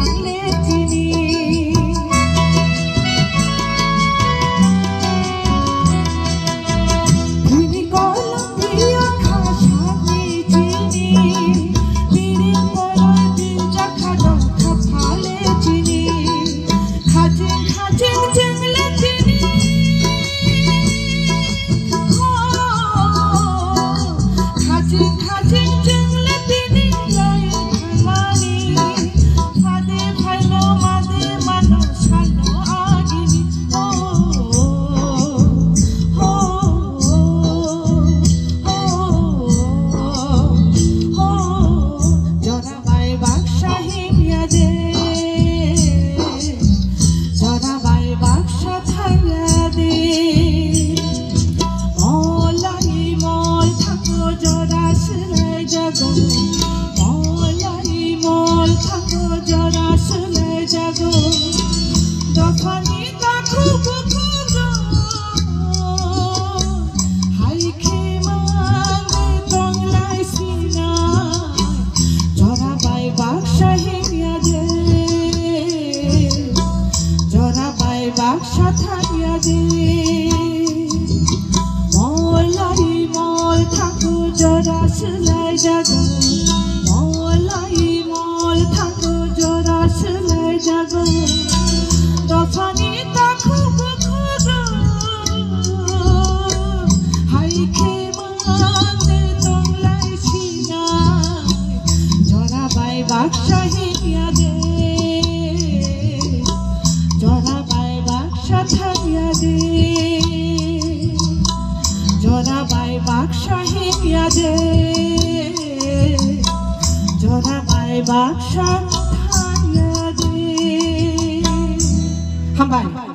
ভাঙলে চিনি তিনি কলম দিয়া খাসা চিনি তিনি পরয় দিন জাখা দখা ফালে চিনি খাজিন খাজিন জেংলে চিনি খাজিন খাজিন জেংলে চিনি লয় খামানি ফাদে ভাইলো মাদে মানো সানো আগিনি ও ও ও জরাবাই বাক্সা হিমিয়া দে জরাবাই বাক্সা থাইয়া দে মলাই মল থাকো জরা সেলাই জাগো মলাই মল থাকো জরা সেলাই জাগো দফানি দেখো বুকুরো হাই খেমানে তংলাই সিনা জরাবাই বাক্সা হিমিয়া দে জরাবাই বাক্সা থাইয়া দে মলাই মল থাকো জরা সেলাই জাগো মলাই মল থাকো জরা সেলাই জাগো দফানি দেখো বুকুরো হাই খেমানে তংলাই সিনা জরাবাই বাক্সা হিমিয়া দে জরাবাই বাক্সা থাইয়া দে জরাবাই বাক্সা হিমিয়া দে জরাবাই বাক্সা থাইয়া দে হাম ভাই